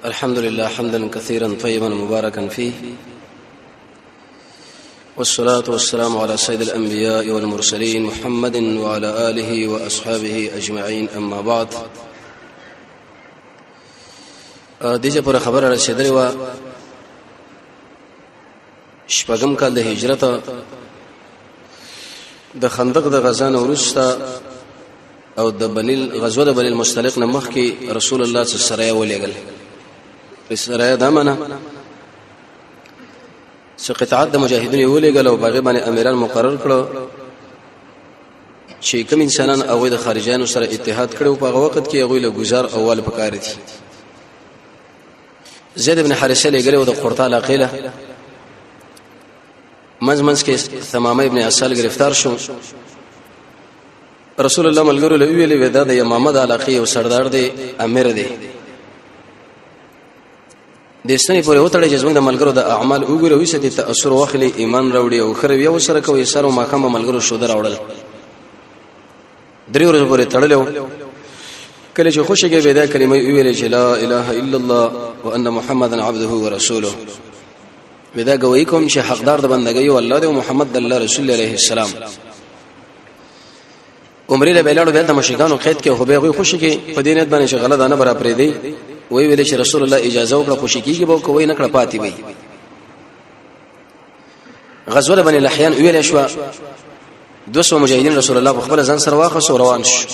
الحمد لله حمدا كثيرا طيبا مباركا فيه، والصلاة والسلام على سيد الأنبياء والمرسلين محمد وعلى آله وأصحابه أجمعين. أما بعد، دیجه پر خبر رسیدلی و شپږم کال د هجرت د خندق د غزا نه وروسته او د غزوه د بني المصطلق نه مخکې رسول الله صلی الله علیه وسلم ولېګل سره دمنه چې قطاعت د مجاهدین ولېګل او باغ باندې امیران مقرر کړو چې کوم انسانان او د خارجانو سره اتحاد کړو په هغه وخت کې هغه له گزار اول پکار دي. زید بن حارثه لګره او د قرطه علاقه منځ کې ثمامه ابن اصل گرفتار شو. رسول الله ملګرو له ویلې ودا د یمامه د علاقه او سردار دی امیر دی د ستنې پورې وتړي چې زموږ د ملګرو د اعمال وګورو وي چې تاثیر واخلي ایمان راوړي او خره یو سره کوي سره ماخه ملګرو شو دراوړل درې ورځې پورې تړلو. کله چې خوشګه ودا کلمه ویلې چې لا اله الا الله وان محمدن عبده ورسوله ودا کوي کوم چې حقدار د بندګۍ او الله د محمد د الله رسول عليه السلام عمره له بیلاړو د مشرکانو قید کې خو به غوي خوشي کې په دینت باندې شغله دانه برا پرې دی وی ویل چې رسول الله اجازه وکړه خوشي کیږي به کوی نکړه پاتې وي. غزوه بني لحيان ویل شو 200 مجاهدین رسول الله خپل ځان سره واخص روان شو.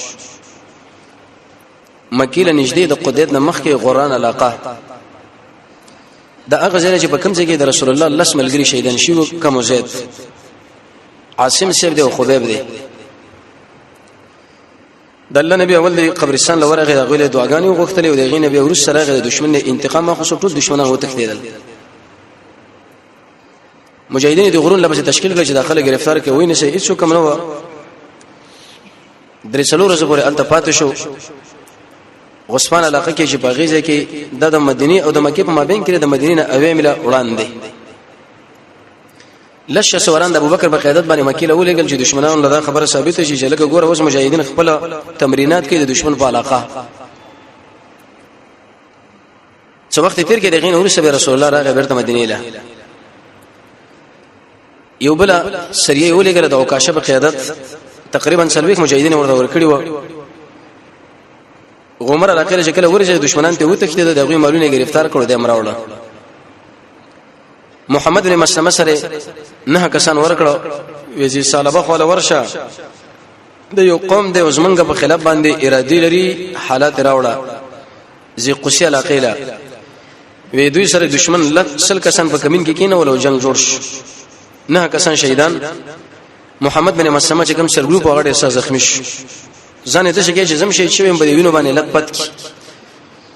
مکې له نږدې د قدید نه مخکې غوران علاقه د هغه ځای چې په کوم ځای کې د رسول الله لس ملګری شهیدان شو کوم زید عاصم سیب دی او خبیب دی. د الله نبی اول د قبرستان لورغه غوله دعاګانې وغوښتلې او دغه نبی ورس سره د دشمن انتقام اخو ټول دشمنانو وتښتیدل. مجاهدین د غرون لپاره تشکیل کړ چې داخله گرفتار کې ویني سي هیڅ کوم نه و. درې څلور ورځې پورې انت پاتې شو. غصفان علاقه کې چې باغیزه کې د مدینه او د مکې په مابین کې د مدینه اوامل وړاندې لشه سوران د ابوبکر په قیادت باندې مکې له ولېګل چې دشمنانو له خبره ثابته شي چې لکه ګوره اوس مجاهدین خپل تمرینات کې د دشمن په علاقه څو وخت تیر کې د غین ورسره رسول الله راغی بیرته مدینه له یو بل سریه ولېګل د اوکاشه په قیادت تقریبا 30 مجاهدین ورته ورکړي و. غمر علاقه چې کله ورشه دشمنان ته وتښتید دغه مالونه گرفتار کړو د امراوله. محمد بن مسلمه سره نه کسان ورکړو ویزي سالبه خو له ورشه د یو قوم د وزمنګ په خلاف باندې ارادي لري حالات راوړه زی قصي علاقه له وی دوی سره دشمن لسل کسان په کمین کې کینه ولو جنگ جوړ شو. نه کسان شهیدان. محمد بن مسلمه چې کوم سر ګروپ هغه ډېر زخمی شو. ځان ته شي چې زم شي چې په وینو باندې لپت کی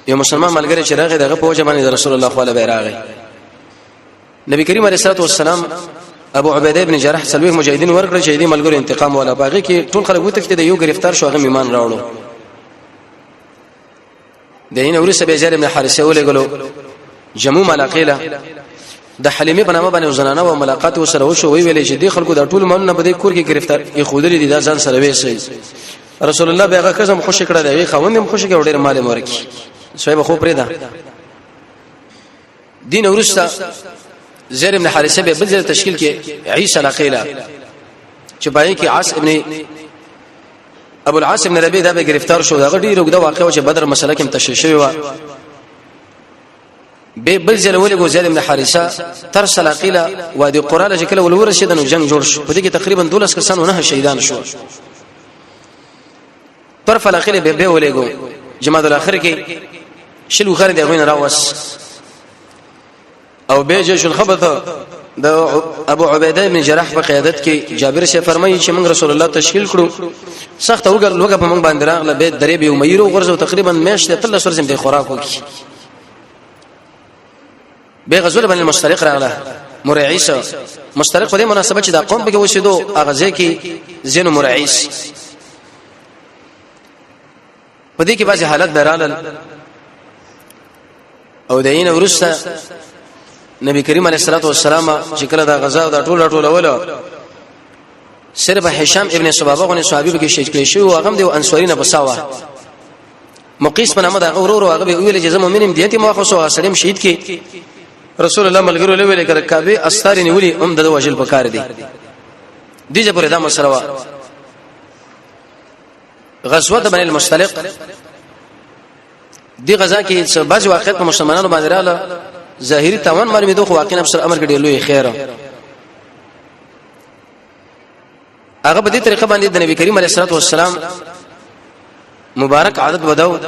یو مسلمان ملګری چې راغی دغه په وجه باندې رسول الله صلی الله علیه راغی. نبی کریم علیه الصلاه والسلام ابو عبیده ابن جراح سلوه مجاهدین ورکړ چې دې ملګری انتقام ولا باغی کې ټول خلک وتښتید یو گرفتار شو هغه ایمان راوړو. دین اورسه به زید ابن حارثه ولګلو جموم علاقه د حلیمه بنامه باندې زنانه او ملاقات وسره وشو وی ویلې چې دې خلکو د ټول مانونه په دې کور کې گرفتار یې خودري دي ځان سره وېسي. رسول الله بیاغه قسم خوشی کړه دی خوندم خوشی کړه ډېر مال مورکی صاحب خو پرې ده دین ورسته زید ابن حارثه به بل تشکیل کې عیسی علاقه چې پای کې عاص ابن ابو العاص ابن ربيعه به گرفتار شو دا ډېر وګړه واقع چې بدر مسله کې تشریح شوی و. به بل ځل ولګو زید ابن حارثه تر سلاقیلا وادي قراله چې کله ولورشه د جنگ جوړ شو په دې کې تقریبا 12 کسانو نه شهیدان شو. طرف الاخر به ولګو جماعت الاخر کې شلو خرد غوین راوس او به جيش الخبث د ابو عبیده بن جراح په قیادت کې جابر شه فرمایي چې موږ رسول الله تشکیل کړو سخت وګړه په موږ باندې راغله به درې به امیرو غرزو تقریبا میاشت تل سر زم د خوراک وکي به غزوه بن المشترق راغله مرعیس مشترق په دې مناسبه چې د قوم به وشیدو اغازه کې زین مرعیس په دې کې بعضی حالت برالل او دین ورسته نبی کریم علیه الصلاه والسلام چې کله دا غزا دا ټوله ولا صرف هشام ابن صبابه غو صحابي به کې شهید کړي شو هغه د انصارینه بساوه مقیس په نامه دا اورورو هغه ویل چې زمو مینم دیته مو خو سړیم شهید کې رسول الله ملګرو له ویل کړه کعبه استار نیولي هم د وجل پکار دي دیجه پرې دا مسله وا غزوه بني المصطلق دی غزا کې څه بعض واقعیت په مسلمانانو باندې رااله ظاهري تاوان معلومې دوه واقعي نفس امر کې ډېر لوی خیر هغه په دې طریقه باندې د نبی کریم علیه الصلاه والسلام مبارک عادت وداو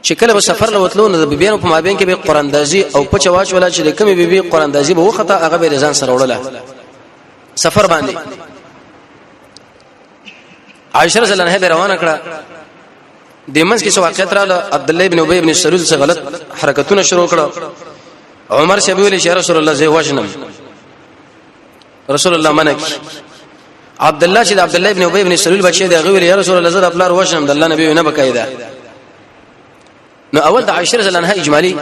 چې کله به سفر لوتلو نو د بیبيانو په مابین کې به قران دازي او په چواچ ولا چې کومې بیبي قران دازي به وخته هغه به رضان سره وړله سفر باندې عائشہ رضی الله عنها به روانه کړه د منځ کې څو واقعیت رااله عبد الله ابن ابي ابن سلول څخه غلط حرکتونه شروع کړه عمر شبي ویل چې رسول الله زه وژنم رسول الله منک عبد الله چې عبد الله ابن ابي ابن سلول بچی دی غویل یا رسول الله زه خپل وژنم د الله نبی نه بقایده نو اول د عائشہ رضی الله عنها اجمالی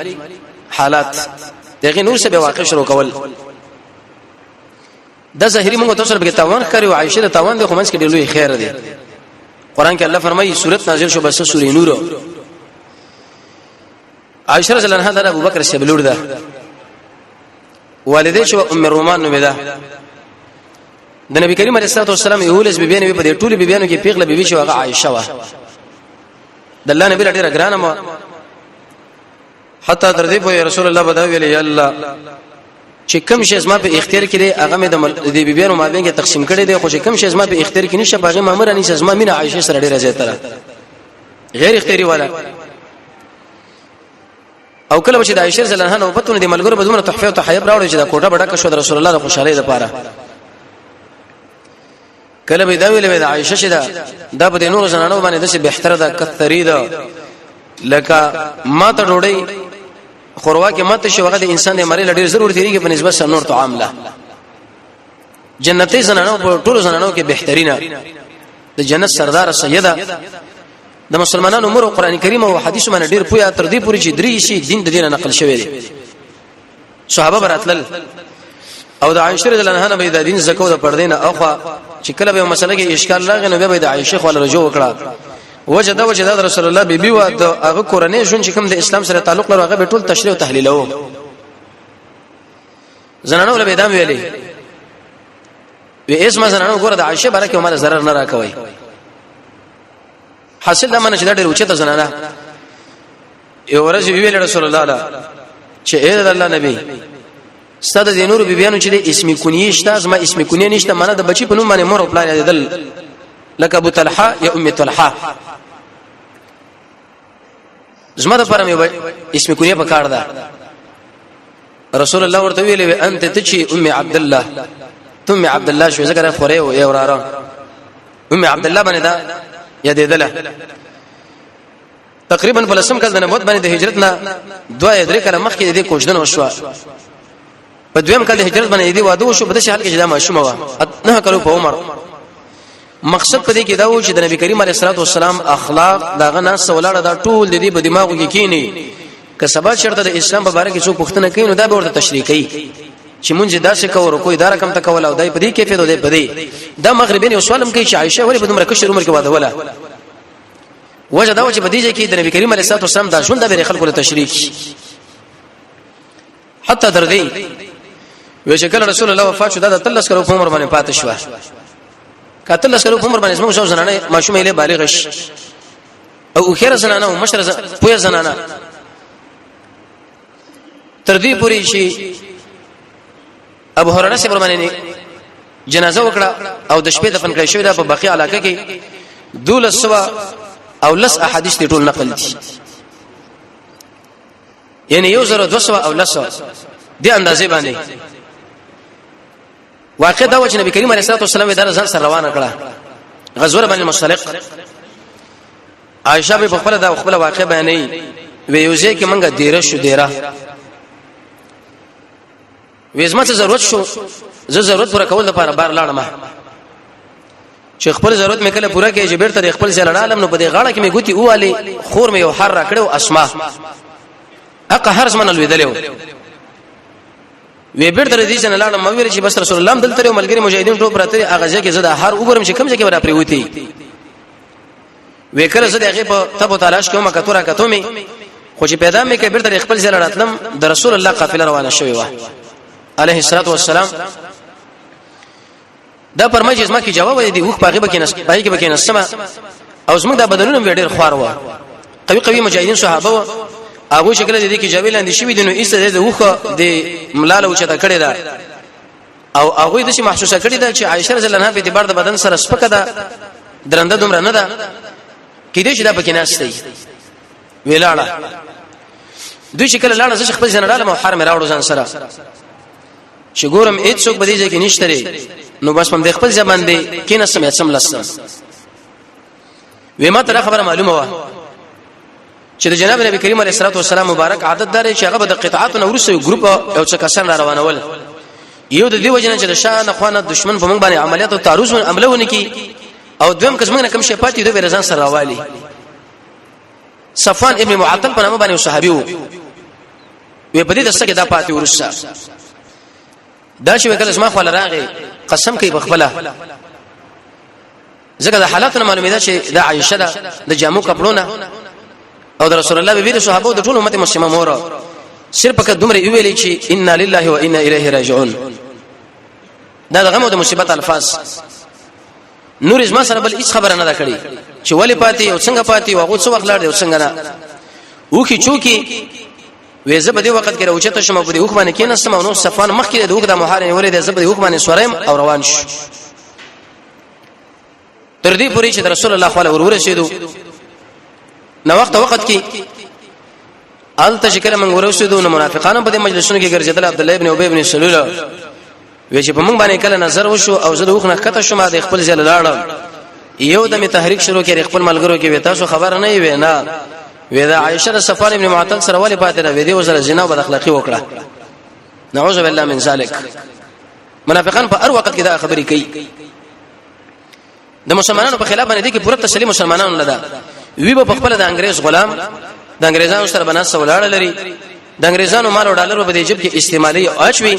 حالات دغه نور څه به واقع شروع کول د ظاهري موږ تاسو سره به تاوان کړو عائشہ د تاوان د خمس کې ډېر لوی خیر دی قران کې الله فرمایي سورۃ نازل شو بس سورې نور عائشہ رضی الله عنها د ابو بکر سبلور ده والدې شو ام رومان نو ده د نبی کریم علیه الصلاه والسلام یولس بیبیانو په دې ټولي بیبیانو کې پیغله بیبي شو هغه عائشہ وا د الله نبی ډېر ګرانه ما حتی تر دې په رسول الله بداوی ویل یا الله چې کوم شی زما په اختیار کې دی هغه مې د بیبیانو مابین کې تقسیم کړی دی خو چې کوم شی زما په اختیار کې نشه باغې مامور اني زما مینه عائشہ سره ډېر زیاتره غیر اختیاري والا او کله چې د عائشہ رضی الله عنها نوبتونه د ملګرو بدونه تحفه او تحیب راوړي چې دا کوټه بڑا کښو د رسول الله د خوشالۍ لپاره کله به دا ویلې د عائشہ شدا دا په نور زنانو باندې د څه بهتره ده کثری ده لکه ما ته ډوړی خوروا کې ماته شو هغه د انسان د مری لډیر ضرورت دیږي په نسبت سره نور طعام له جنتی زنانو په ټولو زنانو کې بهترینه د جنت سردار سیده د مسلمانانو امور قرآن کریم او حدیث باندې ډیر پویا تر دې پوری چې درې شي دین د دینه نقل شوی دی صحابه براتل او د عائشہ رضی الله عنها به د دین زکو د پردینه اوخه چې کله به مسله کې اشکال راغی نو به د عائشہ خو له رجوع وکړه وجد رسول الله بیبي و د هغه قرآنی ژوند چې کوم د اسلام سره تعلق لري هغه به ټول تشریح او تحلیل وو زنانو له بيدام ویلي وې اسمه زنانو ګوره د عائشہ بارکه عمر zarar نه راکوي حاصل دا منه چې دا ډېر اوچته زنانه یو ورځ ویل رسول الله چې اے الله نبی ستاسو د نور بیبيانو چې د اسم کونیه شته زما اسم کونیه نشته معنی د بچی په نوم باندې مور او پلان یادل لکه ابو طلحه یا ام طلحه زما د پرمه اسم کونیه په کار ده رسول الله ورته ویلې انت تچی ام عبد الله ثم عبد الله شو ذکر خوره او اورارا ام عبد الله باندې دا یادېدله تقریبا په لسم کال د نبوت باندې د هجرت نه 2-3 کاله مخکې د کوژدن وشو په دویم کال د هجرت باندې دی واده وشو په دې حال کې دا ماشومه وا نه کلو په عمر مقصد په دې کې دا و چې د نبی کریم علیه الصلاه والسلام اخلاق داغه ناس ولاړه دا ټول د دې په دماغو کې کینی که سبا شرط د اسلام په اړه کې څو پوښتنه کوي نو دا به ورته تشریح کوي چې مونږ داسې کوو کوئی اداره کم تکول او دای په دې کې په دې په دې دا مغربین یو سوالم کوي چې عائشه ولې په دومره کشر عمر کې واده ولا وجه دا و چې په دې کې د نبی کریم علیه الصلاه والسلام دا ژوند د خلکو له تشریح حتی تر دې وشکل رسول الله وفات شو دا د تلس کلو په عمر باندې پاتې شو کتل لس کلو په عمر باندې زموږ شو زنانه ماشومه له بالغ شي او خیر زنانه او مشر پوهه زنانه تر دې پوری شي ابو هريره سے فرمانه جنازه وکړه او د شپې دفن کړی شو دا په بقیع علاقه کې دولس سوا او لس احادیث ټول نقل دي یعنی یو زره 200 او لس دي اندازې باندې واقع دا و چې نبی کریم علیه الصلاه والسلام د ځان سره روانه کړه غزوه بني المصطلق عائشہ په خپل دا خپل واقع بیانې ویوځي کې منګه دیره شو دیره وېزما څه ضرورت شو زه ضرورت پوره کول لپاره بار لاړم چې خپل ضرورت مې کله پوره کړې چې بیرته خپل ځل عالم نو په دې غاړه کې مې ګوتی واله خور مې یو حر را کړو اسما اقه هر زمن الویدلو وی بیرته دې څنګه لاړم مې ویل چې بس رسول الله دلته یو ملګری مجاهدین ټوپ راته هغه ځکه زدا هر وګورم چې کوم ځکه ورا پریوتی وکړه زه دغه په تبو تلاش کوم کتوره کتومي خو چې پیدا مې کې بیرته خپل ځل راتلم د رسول الله قافله روانه شوې و عليه الصلاه والسلام دا پرمجه زما کی جواب دی وخ باغې بکې نس پای کې بکې نسما او زموږ دا بدلونه ډېر خوار و قوي مجاهدین صحابه و هغه شکل دي کې جویل اندې شوی دي نو ایسته د وخه د ملاله وچته کړي دا او هغه د شي محسوسه کړي دا چې عائشه رضی الله عنها په اعتبار د بدن سره سپکه ده درنده دومره نه ده کې دې چې دا پکې ناشته ویلاړه دوی شکل لاړه زه خپل جنرال مو حرم راوړو ځان سره چې ګورم هیڅ څوک بدیږي کې نشته نو بس من د خپل ځبان دی کینه سم سم لسم وې ما ته خبره معلومه و چې د جناب نبی کریم علیه الصلاه والسلام مبارک عادت دار چې هغه د قطعات نو ورسې ګروپ او څه کسان را روانول یو د دې وجنه چې د شان خوانه دشمن په موږ باندې عملیات او تعرض عمله ونی کی او دویم قسمه کم شي پاتې دوی رضان سره راوالي صفوان ابن معطل په نامه باندې صحابي وو وی په دې دسته کې دا پاتې ورسه دا چې وکړه اسما خپل راغی قسم کوي بخبله ځکه د حالاتو معلومه ده چې د عائشه د جامو کپړونه او د رسول الله بیبي صحابه د ټول امت مسلمه مور صرف که دومره ویلي چې ان لله و انا الیه راجعون دا دغه د مصیبت الفاظ نور اسما سره بل هیڅ خبره نه ده کړې چې ولی پاتې او څنګه پاتې او څو وخت لاړ دی او څنګه نه وکي چوکي وېزه په دې وخت کې راوچته شمه په دې وخت باندې کېنه سم نو صفان مخ کې د وخت د محارن ولې د زبې وخت باندې سورم او روان شو تر دې پورې چې رسول الله صلی الله علیه ورسېدو نو وخت کې آل تشکر من ورسېدو نو منافقانو په دې مجلسونو کې ګرځیدل عبد الله ابن ابي ابن سلول وی چې په موږ باندې کله نظر وشو او زه د وخت نه کته شوم د خپل ځل لاړم یو د می تحریک شروع کړي خپل ملګرو کې وتا سو خبر نه وي نه ودا عائشه صفوان ابن معطل سره ولې پاتې را وې دي وسره زنا او بد اخلاقی وکړه نعوذ بالله من ذلک منافقان په هر وخت کې دا خبرې کوي د مسلمانانو په خلاف باندې دي کې پوره تسلیم مسلمانانو لدا وی په خپل د انګريز غلام د انګريزانو سره بناس ولاړ لري د انګريزانو مال او ډالر په دې جيب کې استعمالي او اچوي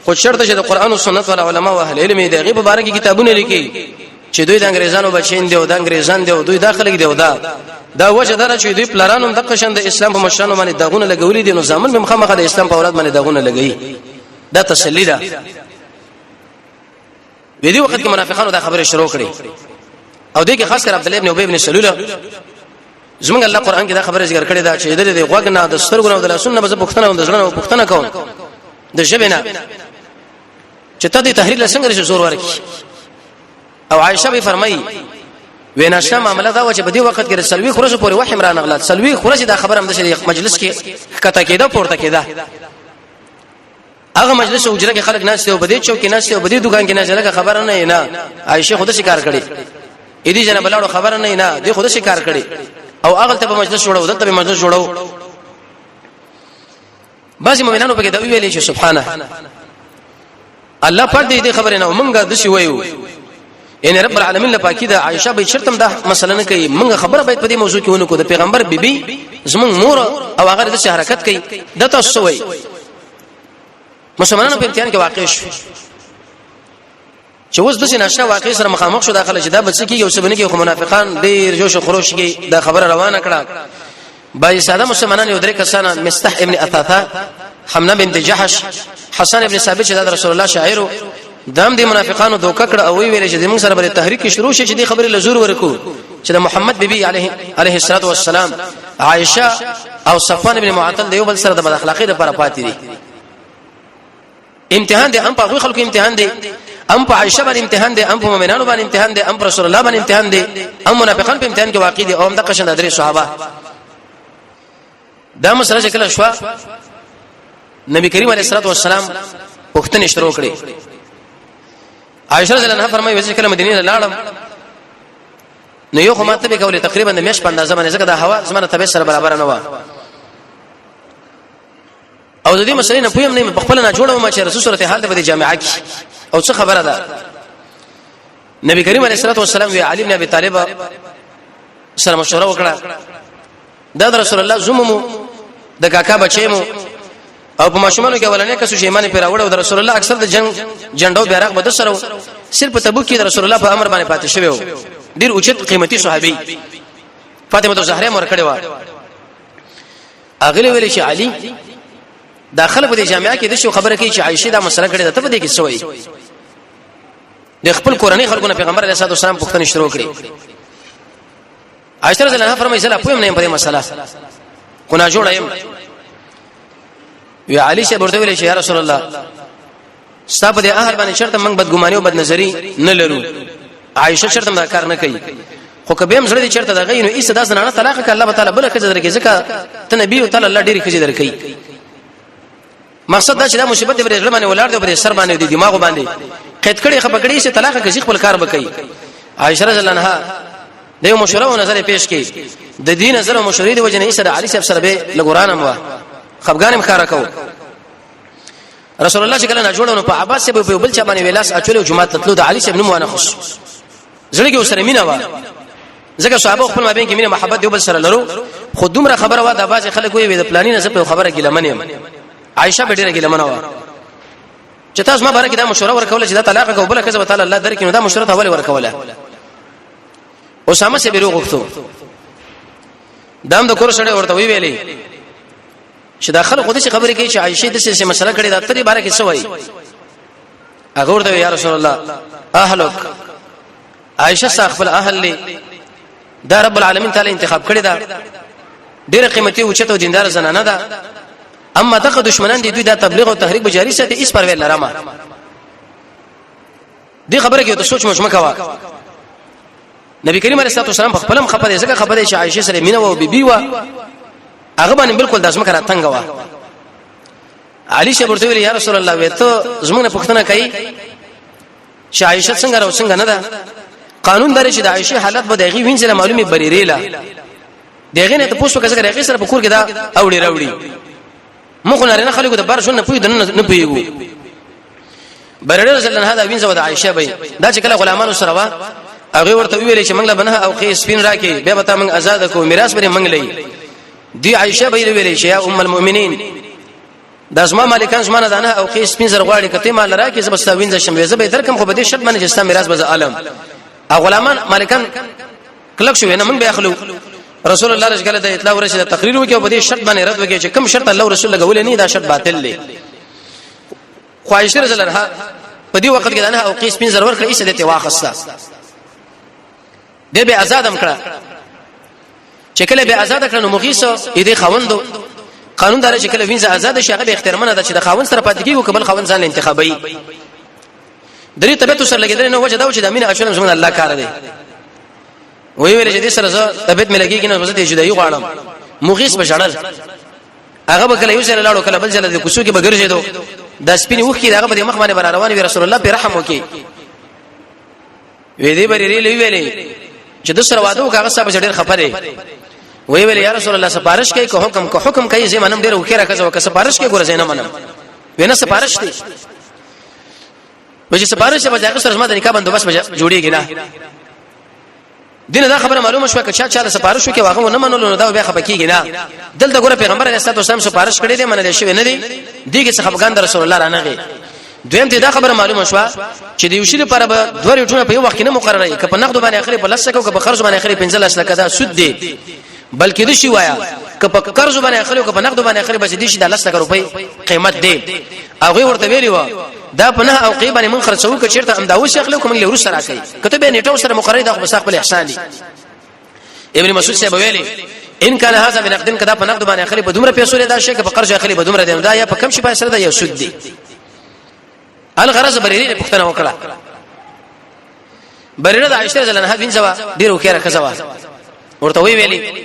خو شرط چې د قران او سنت ول علماء او اهل علم دغه په باره کې کتابونه لیکي چې دوی د انګريزانو بچین دي او د انګريزان دي او دوی داخلي دي او دا وجه دره چې دوی پلانونو د قشن د اسلام په مشرانو باندې دغونه لګولې دي نو ځامن به مخامخ د اسلام په اولاد باندې دغونه لګي دا تسلی ده وې دي وخت کې منافقانو دا خبره شروع کړي او دې کې خاص کر عبد الله ابن ابي ابن سلول زمونږ الله قران کې دا خبره ذکر کړې ده چې د غوګ نه د سترګو نه د لاسونو به پښتنه او د ځلنه پښتنه کوم د ژبنه چې ته د تحریل څنګه زور ورکړي او عائشه به فرمایي ویناشته معاملہ دا و چې په دې وخت کې سلوي خورش پورې وحی عمران غلط سلوي خورش دا خبره هم د مجلس کې کته کېده پورته کېده هغه مجلس او اجره کې خلک ناس ته او بده چوک کې ناس ته او بده دکان کې ناس لکه خبره نه عائشه خود شکار کړي اې دې جناب لاړو خبره نه دې خود شکار کړي او هغه ته په مجلس جوړو دته په مجلس جوړو بعضی مؤمنانو په کې دا ویلې چې سبحانه الله پاک دې خبره نه مونږه د شي وایو ان رب العالمین لپاره دا عائشه به شرطم دا مثلا نه کوي موږ خبره باید په دې موضوع کې ونه کو د پیغمبر بیبي زمون مور او هغه د حرکت کوي د تاسو وای مسلمانانو په امتحان کې واقع شو چې اوس د نشه واقع سره مخامخ شو داخله چې دا بچ کیږي او سبنه کې منافقان ډیر جوش خروش کې دا خبره روانه کړه بای ساده مسلمانان یو درې کسانه مستح ابن اثاثه حمنا بنت جحش حسن ابن ثابت چې د رسول الله شاعر دام دي منافقانو دوکه کړه او ویل چې موږ سره بل تحریک شروع شي چې دې خبره لزور ورکو چې د محمد بیبي علیه الصلاه والسلام عائشه او صفوان ابن معطل دیو بل سره د بد اخلاقی لپاره پاتې دي امتحان دي ام په خلکو امتحان دي ام په عائشه باندې امتحان دي ام په مؤمنانو باندې امتحان دي ام په رسول الله باندې امتحان دي ام منافقان په امتحان کې واقع دي او هم د قشن درې صحابه دا مسله چې کله شو نبی کریم علیه الصلاه والسلام پښتنه شروع کړي عائشه رضی الله عنها فرمایي چې کله مدینه لاړم نو یو خو ماته به کوله تقریبا د مېش په اندازه باندې ځکه د هوا زمانه تبه سره برابر نه و او د دې مسلې نه پویم نه خپل نه جوړم ما چې رسول صورت حال د جامعه کې او څه خبره ده نبی کریم علیه الصلاه والسلام وی علي بن ابي طالب سره مشوره وکړه د رسول الله زممو د کاکا بچیمو او په ماشومانو کې ولنه کسو شیمانه پر راوړ او د رسول الله اکثر د جنگ جنډو بیرغ بده سره صرف تبوک کې د رسول الله په امر باندې پاتې شوی ډیر اوچت قیمتي صحابي فاطمه الزهرا مور کړي و اغلی ویل چې علي داخله په جامعه کې د شو خبره کوي چې عائشه دا مسله کړي ده ته په دې کې سوې د خپل قرآني خلکو پیغمبر علیه الصلاه والسلام پوښتنه شروع کړي عائشه رضی الله عنها فرمایي زه پوهم نه په دې مسله کو نه جوړایم وی علي شه ورته ویل چې یا رسول الله ستاسو د اهل باندې شرط موږ بدګماني او بدنظری نه لرو عائشه شرط ما کار نه کوي خو کبه هم زړه دي چرته دغه نو ایسه داس نه طلاق ک الله تعالی بل کجه درکې ځکه ته نبی تعالی الله ډیره کجه درکې مقصد دا چې دا مصیبت به رغله باندې ولار دی په سر باندې دی دماغ باندې قید کړي خپکړي چې طلاق کې خپل کار وکړي عائشه رضی الله عنها د یو مشوره او نظر پیش کړي د دین نظر او مشورې د وجه نه ایسه علي صاحب سره به لګورانم وا خفغانم خار کو رسول الله چې کله نه جوړونو په عباس په بل چا باندې ویلاس اچول جمعه تطلو د علي صاحب نوم ونه خص زړه کې وسره مینا وا ځکه صحابه خپل مابین کې مینه محبت دی بل سره لرو خو دومره خبره وا د باز خلک وي د پلاني نه په خبره کې لمنیم عائشه به ډیره کې لمنه وا چې تاسو ما بارک دا مشوره ورکول چې دا طلاق کو بل کذب تعالی الله درکې نو دا مشوره اول ورکوله اسامه سے بیرو غوښتو دام د کور سره ورته وی ویلې چې داخله خو دې خبرې کوي چې عائشه د څه مسله کړي دا ترې بارک څه وای هغه ورته یا رسول الله اهلک عائشه خپل اهل له دا رب العالمین تعالی انتخاب کړی دا ډیره قیمتي او چته دیندار زنانه ده اما دغه دشمنان دي دوی دا تبلیغ او تحریک بجاری ساتي اس پر ویل لرمه دی خبره کې ته سوچ مچ مکوا نبی کریم علیه الصلاه والسلام خپلم خبره ځکه خبره چې عائشه سره مینه او بیبي وا هغه باندې بالکل داسمه کرا څنګه وا علي شه ورته ویل یا رسول الله وته زمونه پښتنه کوي چې عائشه څنګه راو څنګه نه ده قانون درې چې د عائشه حالت به دغه وینځله معلومه بریریلا دغه نه ته پوښتنه کوي چې سره په کور کې دا اوړي راوړي مخ نه خلکو د بار شو نه پوي نه پويګو بریری رسول الله دا وینځه د عائشه به دا چې کله غلامانو سره وا هغه ورته ویل چې موږ له بنه او قیس سپین راکې به به موږ آزاد کو میراث به موږ لې دی عائشه به ویل چې یا ام المؤمنین د اسما مالکان زمانه دانه او قیس سپین زر غواړي کته مال راکې زبستا وینځه شم زه به درکم خو به دې شرط باندې چې ستا میراث به عالم او غلامان مالکان کلک شو نه موږ به اخلو رسول الله رسول الله د اطلاع ورشه تقریر وکي او په دې شرط باندې رد وکي چې کوم شرط الله رسول لګول نه دا شرط باطل دی خو عائشه رضی الله عنها په دې وخت کې دانه او قیس سپین زر ورکړي ایسه دې واخسته دې به آزادم کړه چې کله به آزاد کړه نو مغیث دې خوندو قانون دار چې کله وینځه آزاد شي هغه به اختیارمنه ده چې د خوند سره پاتې کیږي او قبل خوند ځان انتخابي درې طبيعت سره لګیدل نو وجه دا چې د امینه اشرم زمون الله کار دی وی ویل چې دې سره طبيعت مې لګیږي نو زه دې جدای غواړم مغیث بشړل هغه به کله یو سره لاړو کله بل ځل د کوڅو کې بغرځې دو د سپینې وخت کې هغه به مخ باندې بر روان وي رسول الله په رحم وکي وی دې بری لري ویلې چې د سره واده وکړه صاحب ډېر خبره وی ویل یا رسول الله سفارش کوي که حکم کوي زه منم ډېر وکړه که سفارش کوي ګور زه نه منم وینه سفارش دي وجه سفارش به ځای سره زما د نکاح بندوبست جوړیږي نه دینه دا خبره معلومه شوه چې چا سفارش وکي واغه نه منلو نو دا به خپکیږي نه دلته ګوره پیغمبر علیه الصلاه والسلام سفارش کړی دی منل شوی نه دی دیګه څخه خپګان رسول الله رانغی دویم ته دا خبره معلومه شوه چې د یو شی لپاره به دوه ریټونه په یو وخت کې نه مقرره ای که په نقد باندې اخري په لسکه او که په قرض باندې اخري 15 لکه دا سود دی بلکې د شی وایا که په قرض باندې اخري او که په نقد باندې اخري به دي شي د لسکه روپۍ قیمت دی هغه ورته ویلی و دا په نه او قیمت باندې مون خرڅو که چیرته امداوي شي اخلو کوم له ورس سره کوي کته به نیټو سره مقرره دا خو بساق بل احسان دی ابن مسعود صاحب ویلي ان کان هذا بنقد کدا په نقد باندې اخري په دومره پیسې دا شي که په قرض اخري په دومره دی دا یا په کم شي پیسې دا یو سود دی الغرض بریری پختنه وکړه بریره د عائشه رضی الله عنها وینځوا ډیرو کېره کزوا ورته ویلي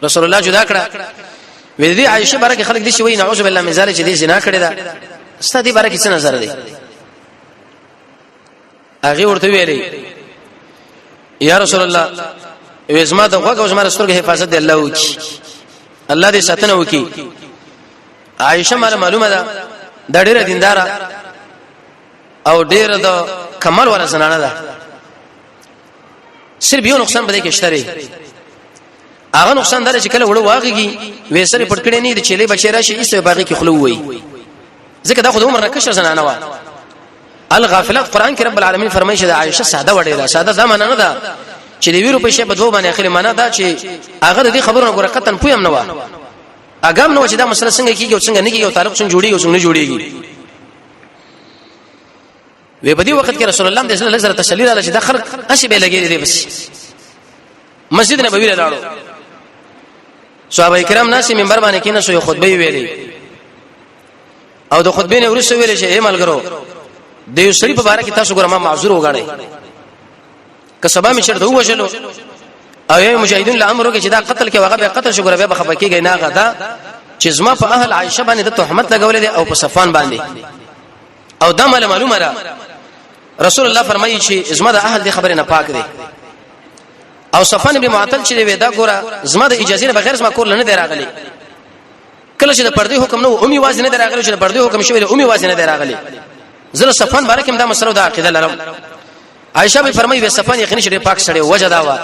رسول الله جدا کړه وې دې عائشه بارکه خلک دي شي وای نعوذ بالله من ذلک چې دې زنا کړی دا ستاسو بارکه څه نظر دی هغه ورته ویلي یا رسول الله وېزما د غوږ او زما رسولګه حفاظت دی الله وکي الله دې ساتنه وکي عائشه معلومه ده د ډیره دیندار او ډیر د کمال ور زنانه ده صرف یو نقصان بده کې شته هغه نقصان دار چې کله وړو واغږي وېسره پټکړې نه دي چې له بچی راشي ایسته باغی کې خلو وي ځکه دا خو د عمر نه کشر زنانه و الغافلات قران کې رب العالمین فرمایي چې عائشه ساده وړه ساده زمانه نه ده چې دی ویرو پیسې په دوه باندې اخلي معنا دا چې هغه دې خبرونه غره قطن پویم نه و اګام نو چې دا مسله څنګه کیږي او څنګه نه کیږي او تعلق څنګه جوړیږي او څنګه نه جوړیږي وی په دې وخت کې رسول الله صلی الله علیه وسلم تشلیل علی چې دا خلق اسی به لګی دی بس مسجد نبوی له لاړو صحابه کرام ناس منبر باندې کینې سو خطبه ویلې او د خطبې نه ورسره ویلې چې اے ملګرو د یو سړي په باره کې تاسو ګره ما معذور وګڼئ که سبا می چرته وژلو او یو مجاهدین له امر وکړي چې دا قتل کې هغه به قتل شو ګره به خپه کېږي نه غدا چې زما په اهل عائشه باندې د تهمت لګولې دي او په صفان باندې او دا معلومه را رسول الله فرمایي چې زما د اهل دي خبره نه پاک دي او صفان بن معطل چې وی دا ګوره زما د اجازه نه بغیر زما کور لنه دی راغلي کله چې د پردې حکم نو اومي واز نه دی راغلي چې د پردې حکم شوی اومي واز نه دی راغلي زله صفان بارکم دا مسله د عقیده لرم عائشه به فرمایي وی صفان یقیني چې پاک سره وجه دا و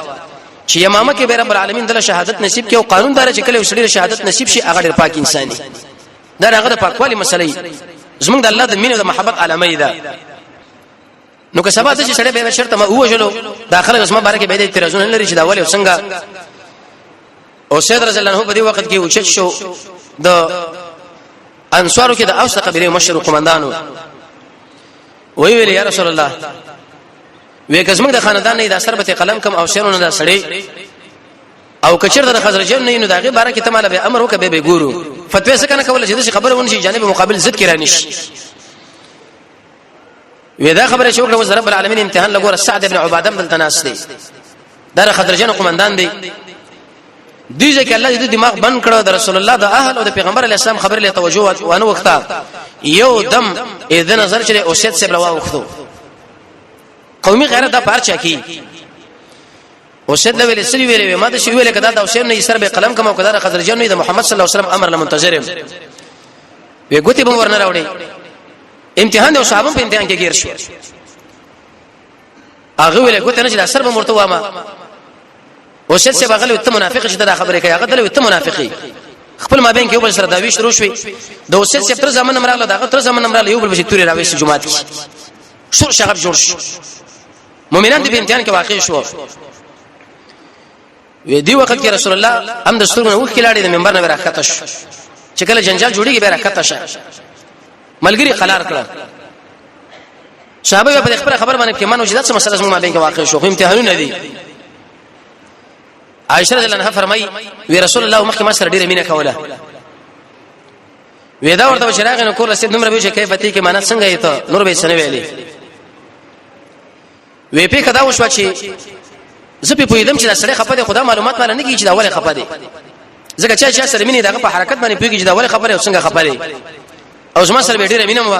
چې امامه کې به رب العالمین دله شهادت نصیب کې او قانون دار چې کله وسړي شهادت نصیب شي هغه ډېر پاک انسان دی دا هغه د پاکوالي مسلې زمونږ د الله د مینې او د محبت علامه ده نو که سبا ته چې سړی به شرط ما وژلو داخله اسمه بارکه به د اعتراضونه لري چې دا ولې څنګه او سید رضی الله عنه په دې وخت کې اوچت شو د انصارو کې د اوس قبيله مشر قومندانو وی ویل یا رسول الله وی کزمه د خاندان نه د سربته قلم کم او شیرونه د سړی او کچر د خزرجن نه نو دغه بارکه تماله به امر وکبه به ګورو فتوی څنګه کوله چې د خبره ونشي جانب مقابل ضد کې رانیش ودا خبره شو کړه رب العالمین امتحان لګور سعد ابن عباده بن تناس دی دا خضرجن قومندان دی دیږي کې الله دې دماغ بند کړو د رسول الله د اهل او د پیغمبر علی السلام خبر له توجه وانه وخته یو دم اذن نظر چې اوسید سره لوا وختو قومي غیرت دا پارچا کی اوسید له ویل سری ویل ما د شی ویل کدا د اوسید نه سر به قلم کوم او کدا خضرجن نه د محمد صلی الله علیه وسلم امر له منتظرم وی ګوتی به ورنه راوړي امتحان او صحابه په امتحان کې گیر شو هغه ویل کوته نه چې اثر به مرته وامه او شت څه بغل ته منافق چې دا خبره کوي هغه دلته ته منافقي خپل ما بین کې یو بل سره داوی شروع شوي د اوسه چې تر زمانه مراله دغه تر زمانه مراله یو بل بشي توري راوي شي جمعات کې شور شغب جوړ شو مؤمنان دې په امتحان کې واقع شو وی دی وخت کې رسول الله هم د ستورو وخت کې لاړې د منبر نه راکته شو چې کله جنجال جوړیږي به راکته شه ملګری قلار کړه صحابه په خبر باندې کې منو چې دا څه مسله زموږ باندې واقع شو خو امتحانونه دي عائشه رضی الله عنها فرمای وی رسول الله مخکې ما سره ډیره مینه کوله وی دا ورته شراغ نه کول رسید نمبر به چې کیفیت کې معنا څنګه ایته نور به سنوي ویلي وی په کدا وشو چې زه په پویدم چې دا سره خپه خدا معلومات مال نه کیږي چې دا ولې خپه دي ځکه چې سره مینه دغه په حرکت باندې پیږي چې دا ولې خبره او څنګه خپه دي او زما سره ډیره مینه مو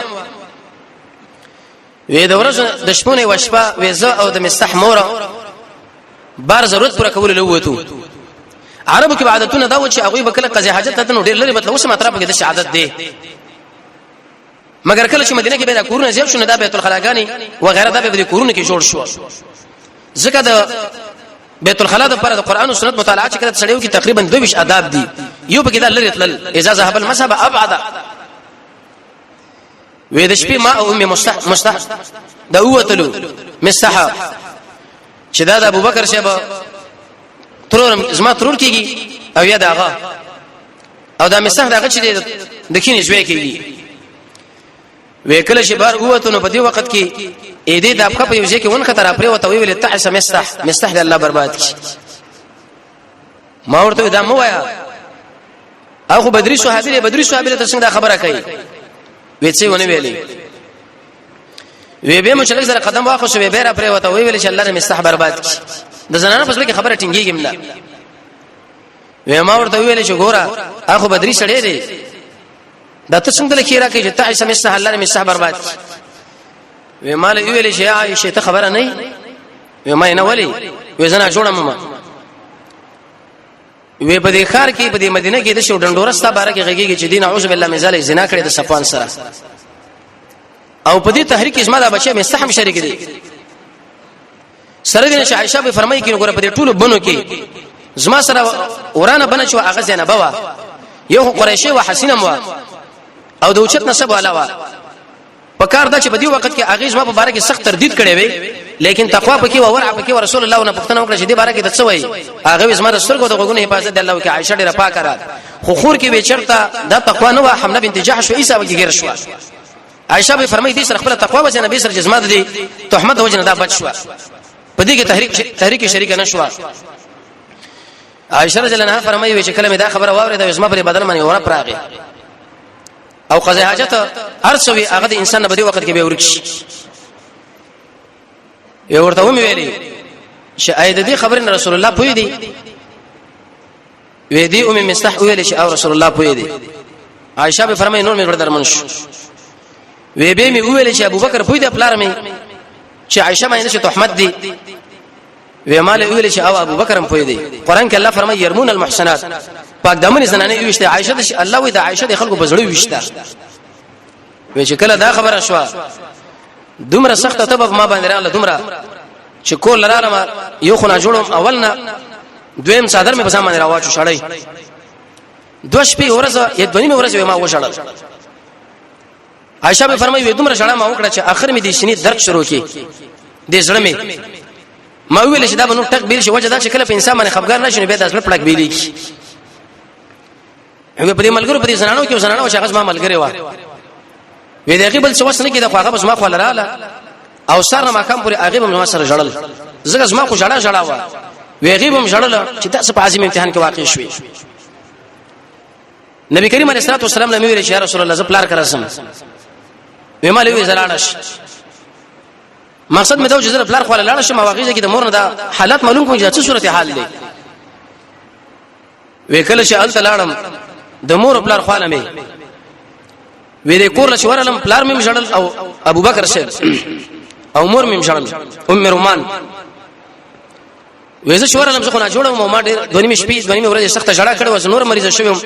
وی دا ورځ د شپونه وشپه وزه او د مستحموره بار ضرورت پر کول له وته عربو کې عادتونه دا و چې هغه به کله قضیه حاجت ته ډیر لري مطلب اوس مطلب کې د عادت دی مګر کله چې مدینه کې به کورونه زیات شونه د بیت الخلاګانی و غیره د به کورونه کې جوړ شو ځکه د بیت الخلا د پر د قران او سنت مطالعه چې کړه سړیو کې تقریبا 22 آداب دي یو به کې د لري تل اجازه ذهب المذهب ابعد وې د شپې ما او ام مستح د اوتلو مستح چې دا د ابوبکر شیبه ترور زما ترور کیږي او یا داغه او دا مستح داغه چې د کینې زوی کیږي وکله چې بار اوته نو په دې وخت کې اې دې د ابخه په یو ځای کې ون خطر اپره وته ویل تعس مستح د الله برباد کی ما ورته دا مو وایا اخو بدري صحابي ته څنګه خبره کوي وېڅې ونه ویلې وی به مشرک سره قدم واخو شو به را پرې وته ویل چې الله نه مستح برباد کی د زنانه په کې خبره ټینګيږي مله وی ما ورته ویل چې ګوره اخو بدري سړې دي دا ته څنګه لکه راکې چې تعس مستح الله نه مستح برباد کی وی مال ویل چې عائشه ته خبره نه وی ما نه ولي وی زنه جوړم ما وی په دې خار کې په دې مدینه کې د شو ډنډورستا بارکه غږیږي چې دین اعوذ بالله من ذلک زنا کړي د صفان سره او په دې تحریک اسما دا بچي مستحم شریک دي سره دین عائشه به فرمایي کې وګوره په دې ټولو بنو کې زما سره ورانه بنه شو هغه زینب وا یو قریشی و حسینه مو او د اوچت نسب والا وا پکار دا چې په دې وخت کې هغه زما په باره کې سخت تردید کړي وي لیکن تقوا پکې او ورع پکې رسول الله نه پښتنه وکړه چې دې باره کې د څه وایي هغه زما د سترګو د غوګونو حفاظت دی الله کې عائشه ډیره پاکه را خو خور کې به چرته دا تقوا نه و حمله بنت جحش و عیسی وګړي شو عائشه به فرمایي دې سره خپل تقوا و چې نبی سره جسمه دي تهمت وجنه دا بچ شو په دې کې تحریک شریک نه شو عائشه رضی الله عنها فرمایي چې کله مې دا خبره واورېده زما پر بدن باندې اورا پراغه او قضا حاجت ارسوي هغه د انسان په دې وخت کې به ورکشي یو ورته ومه ویلي چې اې دې خبرن رسول الله پوي دي وې دې ام مستح ویلي چې او رسول الله پوي دي عائشه به فرمایي نور مې ور درمن شو وې به مې ویلي چې ابو بکر پوي دي خپل مې چې عائشه باندې چې تهمت دي وې مال ویلي چې او ابو بکر هم پوي دي قران کې الله فرمایي يرمون المحسنات پاک دمن زنانه ویشته عائشه د الله وې د عائشه د خلکو بزړی ویشته وې چې کله دا خبره شو دومره سخت تبب ما باندې رااله دومره چې کول لراله یو خنا جوړم اولنا دویم صدر مې په سامان راواچو شړای دوش په ورځ یا دونی مې ورځ ما وشړل عائشه به فرمایي دومره شړا ما وکړه چې اخر مې د شینې درد شروع کی د زړه مې ما ویل چې دا بنو ټک بیل شي وجه دا چې کله په انسان باندې خفګان نشي به د اصل پړک بیلی کی هغه په دې ملګرو په دې زنانو کې زنانو چې هغه ما ملګری و وې دغه بل څه وسنه کې د خواغه بس ما خو لراله او سره ما کم پورې هغه ما سره جړل زګز ما خو جړا و وې غیبم جړل چې تاسو په عظیم امتحان کې واقع شوي نبی کریم علیه الصلاه والسلام له ویل چې یا رسول الله ز پلار کرسم وې مال وی زلانش مقصد مې دا چې زره پلار خو لاړ شم واقعي کې د مور نه دا حالت معلوم کوم چې څه صورت حال دی وې کله چې ال تلاړم د مور پلار خو نه مې وې د کور له شورلم پلار مې مشړل او ابو بکر شه او مور مې مشړل ام رومان وې زه شورلم څه نه جوړم ما ډېر دونی مې شپې دونی مې ورځ سخت جړه کړو وس نور مریض شوم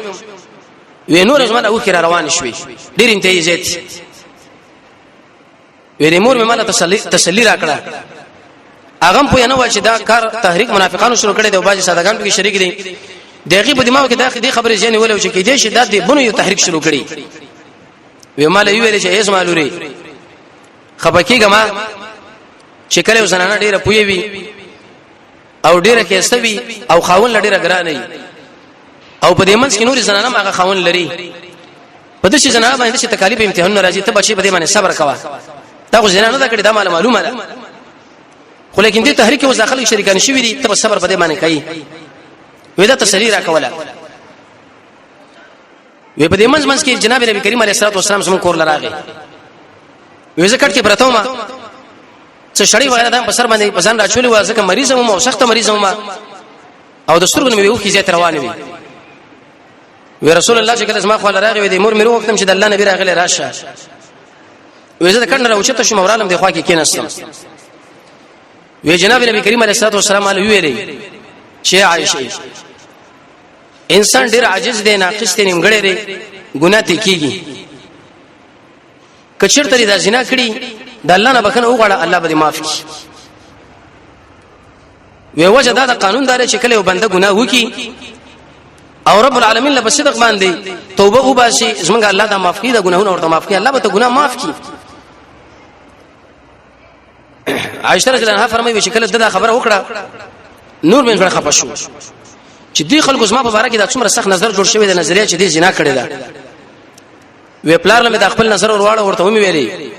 وې نور زما او کې روان شوې ډېر انتهیزت وې مور مې مال تسلی راکړه اغم په نه و چې دا کار تحریک منافقانو شروع کړي دی او باج سادهګان کې شریک دي دغه په دماغ کې دا خبره ځنې ولې چې کې دې شدت دی بنو یو تحریک شروع کړي وې مال ویل چې ایس مالوري خپکیګه ما چې کله زنانه ډیره پوي وي او ډیره کېستوي او خاون ډیره ګرانه او په دې منځ کې نور زنانه هغه خاون لري په دې چې زنانه باندې چې تکالیف امتحان راځي ته بچي په دې باندې صبر کوه تا خو زنانه دا کړی دا معلومه ده خو لیکن دې تحریک او داخلي شریکان شوی دي ته صبر په دې باندې کوي وې دا تسلی راکوله وې په دې منځ کې جناب نبی کریم علیه الصلاه والسلام سم کور لراغه وې زکات کې پرته ما څه شړې وایره دا په سر باندې پسند راچولې و ځکه مریض هم او سخت مریض هم او د سترګو مې وو کې زیات روانې وي وې رسول الله چې کله ما خو لراغه وې د مور مې وختم چې د الله نبی راغله راشه وې زه د کڼه راوچته شم اورالم د خوا کې کېناستم وې جناب نبی کریم علیه الصلاه والسلام علی ویلې چې عائشه انسان ډیر عاجز دی ناقص دی نیمګړی دی ګناه ته کیږي کچرته دا زنا کړی د الله نه بخنه وغواړه الله به معاف کړي وی وجه دا د قانون دار چې کله یو بنده ګناه وکي او رب العالمین له صدق باندې توبه وباسي زمونږ الله دا معاف کړي دا ګناهونه ورته معاف کړي الله به ته ګناه معاف کړي عائشه رضی الله عنها فرمایي چې کله دا خبره وکړه نور مې غړ خپه شو چې دی خلکو زما په اړه کې دا څومره سخت نظر جوړ شوی د نظریه چې دی زنا کړی دا وی پلار له د خپل نظر ورواړه ورته ومي ویلي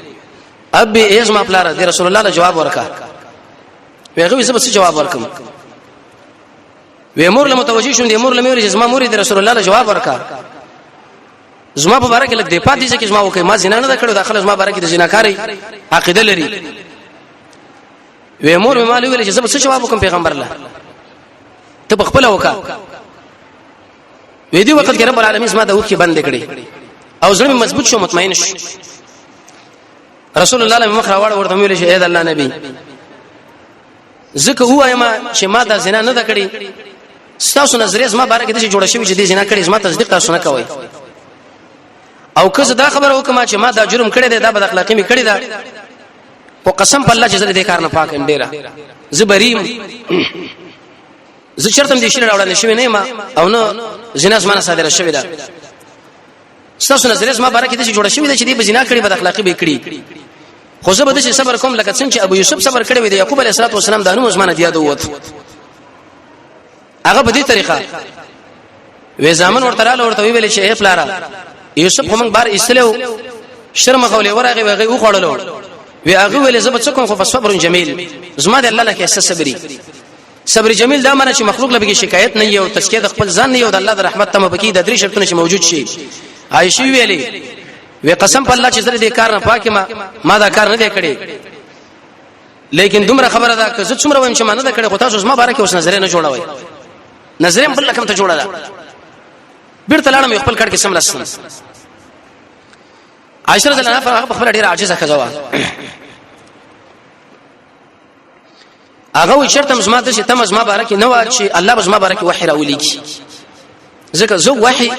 اب به ازما پلار دی رسول الله له جواب ورکا ویغه زه به جواب ورکم وی مور له متوجي شوم دی مور له مې زما مور دی رسول الله له جواب ورکا زما په اړه کې لګ دی پاتې چې زما وکي ما زنا نه کړو داخله زما په اړه کې د زناکاری عقیده لري وی مور مې مالو ویل چې زه به جواب وکم پیغمبر الله ته بخپل وکا وې دی وخت کې رب العالمین زما د وکي بند کړي او زړه مضبوط شو مطمئن شو رسول الله له مخ راوړ ورته ویل چې اې د الله نبی زکه وایم چې ما دا زنا نه کړې تاسو نظریه زما باره کې د جوړ شوی چې د زنا کړې زما تصدیق تاسو نه کوي او که دا خبره وکم چې ما دا جرم کړی دی دا بد اخلاقی می کړی دا په قسم په الله چې زه دې کار نه پاک ام ډیره زبریم زه چرته دې شي راوړل شوی نه ما او نو زنا زما صادره شوی دا ستاسو نظر زما بارکه د جوړ شوی د چې دی بزنا کړي بد اخلاقی به کړي خو زه به د صبر کوم لکه څنګه چې ابو یوسف صبر کړی وي د یعقوب علیه السلام د انو زمانه دیاد ووت هغه په دې طریقه وې ځامن ورته ورته ویل چې اے پلارا یوسف هم بار استلو شرم غولې ورغه وغه او خړلو وی هغه ویل زب څه کوم خو صبر جمیل زما د الله لکه صبر جمیل دا معنی چې مخلوق لبه شکایت نه یو تسکیه د خپل ځان نه یو د الله د رحمت تم بکی د درې شرطونه چې موجود شي عائشہ ویلي وی قسم په الله چې زره دې کار نه پاکه ما دا کار نه دی کړی لیکن دومره خبره ده که زه څومره وایم چې ما نه دا کړی خو تاسو زما بارکه اوس نظر نه جوړوي نظر هم بل لکم ته جوړه ده بیرته لاړم خپل کړه کې سم لسم عائشہ رضی الله عنها په خپل ډیر عاجزه خزوا هغه وی شرط زما د چې تم زما بارکه نه و چې الله به زما بارکه وحی راولي کی ځکه زه وحی